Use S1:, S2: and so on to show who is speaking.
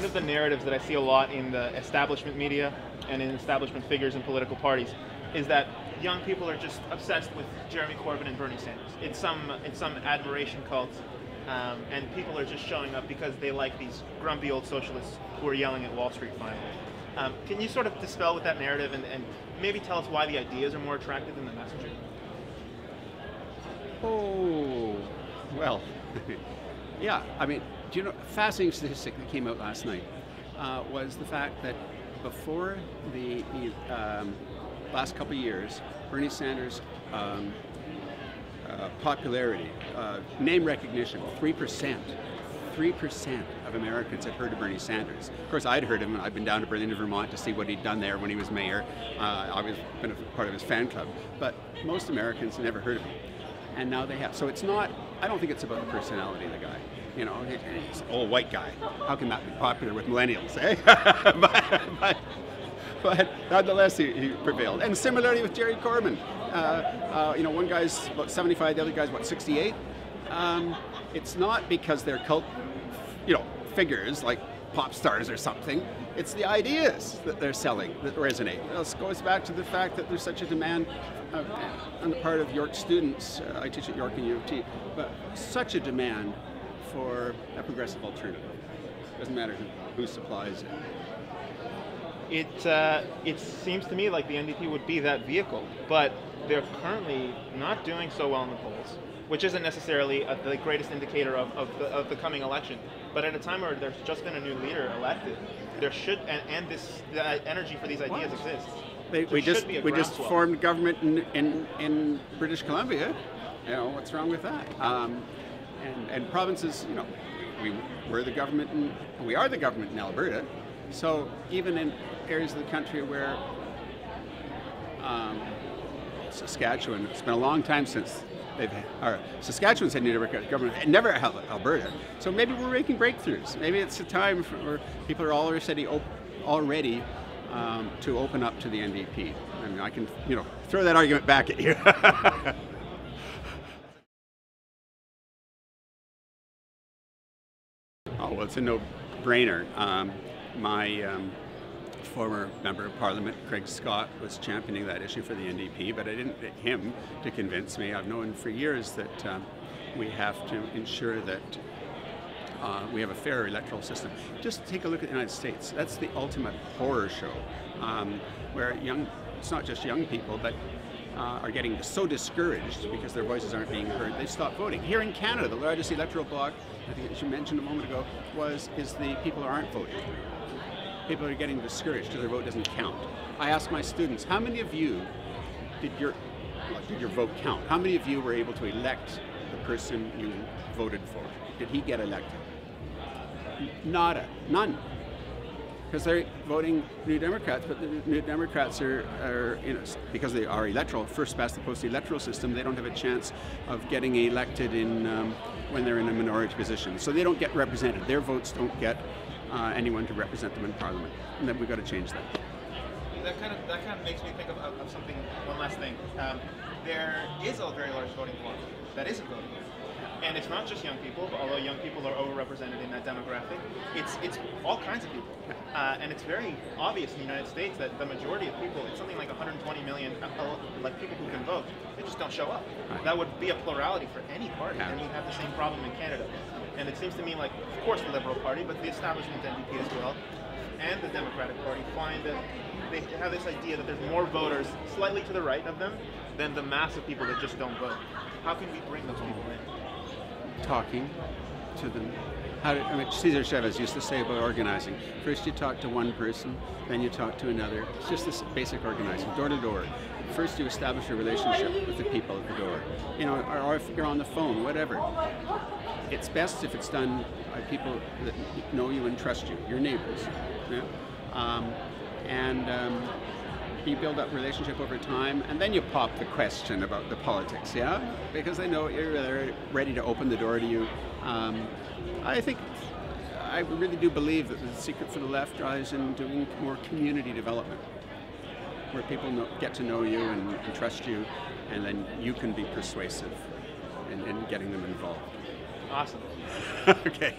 S1: one of the narratives that I see a lot in the establishment media and in establishment figures in political parties is that young people are just obsessed with Jeremy Corbyn and Bernie Sanders. It's some admiration cult, and people are just showing up because they like these grumpy old socialists who are yelling at Wall Street finally. Can you sort of dispel with that narrative and maybe tell us why the ideas are more attractive than the messaging?
S2: Oh, well, yeah. I mean, do you know, a fascinating statistic that came out last night was the fact that before the last couple of years, Bernie Sanders' popularity, name recognition, 3%. 3% of Americans had heard of Bernie Sanders. Of course, I'd heard of him. I'd been down to Burlington, Vermont to see what he'd done there when he was mayor. I've been a part of his fan club. But most Americans never heard of him. And now they have. So it's not, I don't think it's about the personality of the guy. You know, he's an old white guy. How can that be popular with millennials, eh? but nonetheless, he prevailed. And similarly with Jerry Corbyn. You know, one guy's about 75, the other guy's, what, 68? It's not because they're cult, you know, figures like pop stars or something. It's the ideas that they're selling that resonate. This goes back to the fact that there's such a demand on the part of York students. I teach at York and U of T, but such a demand for a progressive alternative. Doesn't matter who supplies it.
S1: It seems to me like the NDP would be that vehicle, but they're currently not doing so well in the polls, which isn't necessarily the greatest indicator of the coming election. But at a time where there's just been a new leader elected, there should, and the energy for these ideas exists.
S2: We just formed government in British Columbia. You know, what's wrong with that? And provinces, you know, we're the government, we are the government in Alberta. So even in areas of the country where Saskatchewan, it's been a long time since Saskatchewan's had new government, and never Alberta. So maybe we're making breakthroughs. Maybe it's a time where people are already to open up to the NDP. I mean, I can, you know, throw that argument back at you. Oh, well, it's a no-brainer. My former member of Parliament, Craig Scott, was championing that issue for the NDP, but I didn't get him to convince me. I've known for years that we have to ensure that we have a fair electoral system. Just take a look at the United States. That's the ultimate horror show, where it's not just young people, but are getting so discouraged because their voices aren't being heard, they stop voting. Here in Canada, the largest electoral bloc, I think as you mentioned a moment ago, is the people who aren't voting. People are getting discouraged because their vote doesn't count. I ask my students, how many of you did your vote count? How many of you were able to elect the person you voted for? Did he get elected? Nada, none. Because they're voting New Democrats, but the New Democrats are you know, because they are electoral, first past the post electoral system, they don't have a chance of getting elected when they're in a minority position. So they don't get represented. Their votes don't get anyone to represent them in Parliament. And then we've got to change that.
S1: That kind of makes me think of something, one last thing. There is a very large voting bloc that isn't voting. And it's not just young people, although young people are overrepresented in that demographic. It's all kinds of people. And it's very obvious in the United States that the majority of people, it's something like 120 million like people who can vote, they just don't show up. Right. That would be a plurality for any party, and we'd have the same problem in Canada. And it seems to me like, of course, the Liberal Party, but the establishment NDP as well, and the Democratic Party find that they have this idea that there's more voters slightly to the right of them than the mass of people that just don't vote. How can we bring those people in?
S2: Talking to them. I mean, Cesar Chavez used to say about organizing. First you talk to one person, then you talk to another. It's just this basic organizing, door to door. First you establish a relationship with the people at the door. You know, or if you're on the phone, whatever. It's best if it's done by people that know you and trust you, your neighbors. Yeah? You build up relationship over time, and then you pop the question about the politics, yeah? Because they know you're ready to open the door to you. I really do believe that the secret for the left lies in doing more community development, where people get to know you and trust you, and then you can be persuasive in getting them involved.
S1: Awesome.
S2: Okay.